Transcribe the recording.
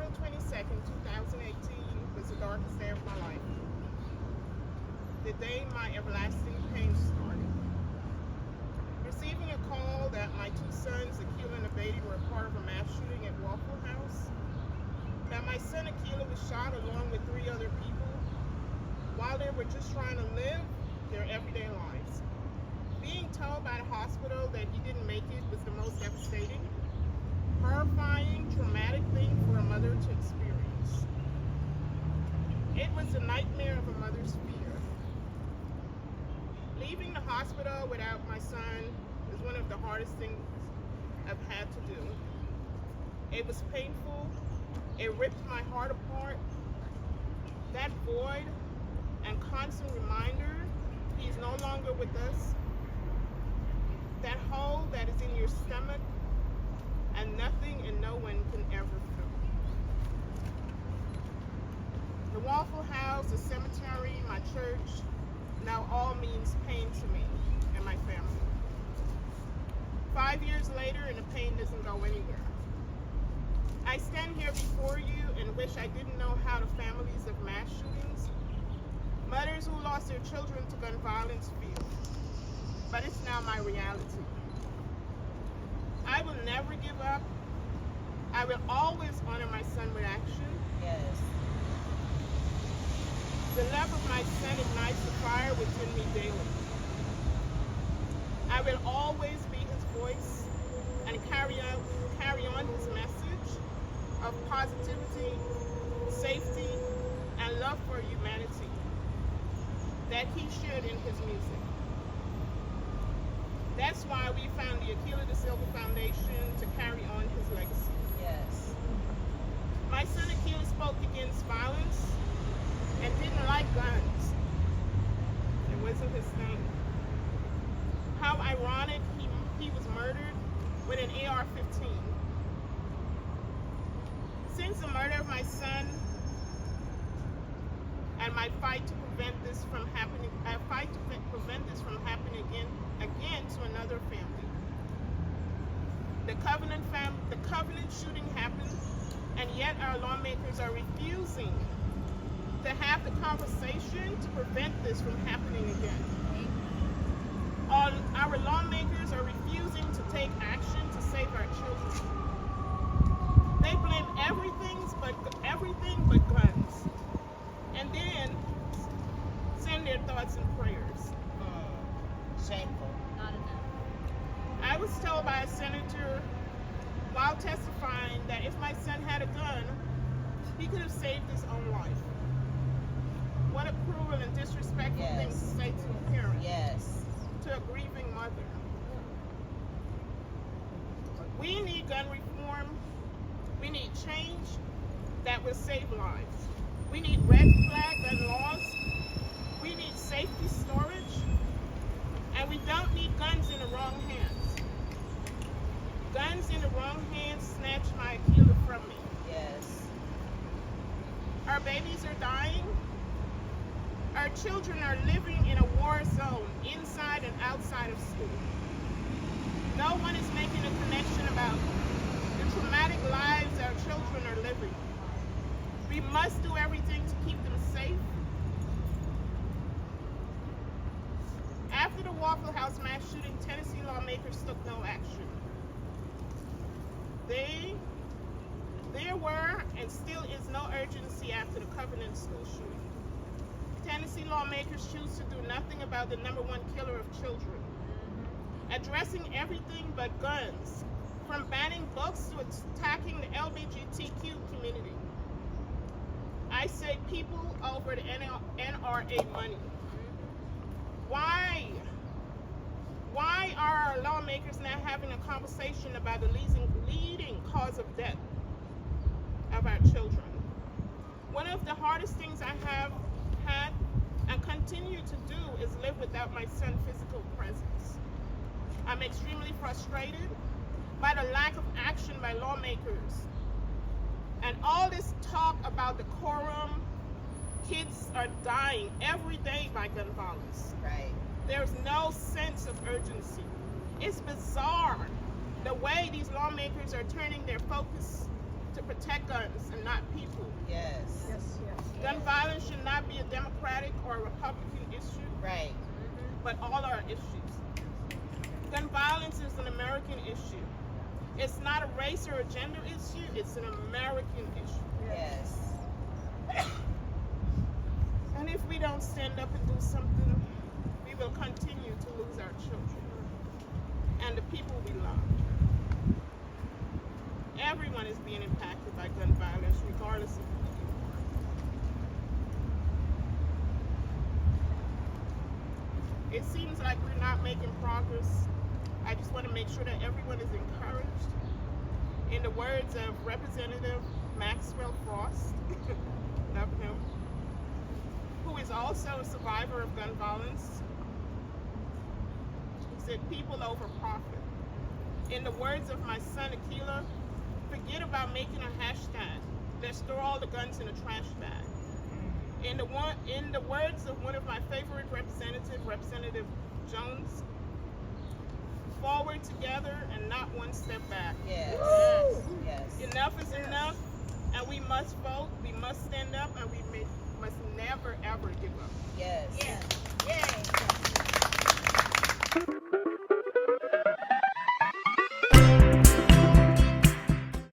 April 22nd, 2018 was the darkest day of my life. The day my everlasting pain started. Receiving a call that my two sons, Akila and Abedi, were a part of a mass shooting at Waffle House. That my son Akila was shot along with 3 other people while they were just trying to live their everyday lives. Being told by the hospital that he didn't make it was the most devastating, horrifying, traumatic thing for a mother to experience. It was the nightmare of a mother's fear. Leaving the hospital without my son is one of the hardest things I've had to do. It was painful. It ripped my heart apart. That void and constant reminder he's no longer with us. That hole that is in your stomach and nothing and no one can ever fill. The Waffle House, the cemetery, my church, now all means pain to me and my family. 5 years later and the pain doesn't go anywhere. I stand here before you and wish I didn't know how the families of mass shootings, mothers who lost their children to gun violence feel. But it's now my reality. I will never give up. I will always honor my son with action. Yes. The love of my son ignites the fire within me daily. I will always be his voice and carry on his message of positivity, safety, and love for humanity that he shared in his music. That's why we found the Akila da Silva Foundation to carry on his legacy. Yes. My son Akila spoke against violence and didn't like guns. It wasn't his thing. How ironic he was murdered with an AR-15. Since the murder of my son and my fight to prevent this from happening, again to another family. The Covenant shooting happened, and yet our lawmakers are refusing to have the conversation to prevent this from happening again. Our lawmakers are refusing to take action to save our children. They blame everything but guns, and then send their thoughts and prayers. Shameful. Not enough. I was told by a senator while testifying that if my son had a gun, he could have saved his own life. What a cruel and disrespectful thing to say to a parent, Yes. to a grieving mother. We need gun reform. We need change that will save lives. We need red flag gun laws. We need safety storage. And we don't need guns in the wrong hands. Guns in the wrong hands snatch my Akila from me. Yes. Our babies are dying. Our children are living in a war zone inside and outside of school. No one is making a connection about the traumatic lives our children are living. We must do everything to keep them safe. After the Waffle House mass shooting, Tennessee lawmakers took no action. There were and still is no urgency after the Covenant school shooting. Tennessee lawmakers choose to do nothing about the #1 killer of children. Addressing everything but guns, from banning books to attacking the LGBTQ community. I say people over the NRA money. Why are our lawmakers now having a conversation about the leading cause of death of our children? One of the hardest things I have had and continue to do is live without my son's physical presence. I'm extremely frustrated by the lack of action by lawmakers. And all this talk about decorum, kids are dying every day by gun violence. Right. There's no sense of urgency. It's bizarre the way these lawmakers are turning their focus to to protect guns and not people. Yes. Gun violence should not be a Democratic or a Republican issue, Right. but all our issues. Gun violence is an American issue. It's not a race or a gender issue, it's an American issue. Yes. And if we don't stand up and do something, we will continue to lose our children and the people we love. Everyone is being impacted by gun violence, regardless of who you are. It seems like we're not making progress. I just want to make sure that everyone is encouraged. In the words of Representative Maxwell Frost, love him, who is also a survivor of gun violence, he said, people over profit. In the words of my son Akila, forget about making a hashtag. Let's throw all the guns in a trash bag. In the words of one of my favorite representatives, Representative Jones, forward together and not one step back. Yes. Yes. Enough is enough, and we must vote. We must stand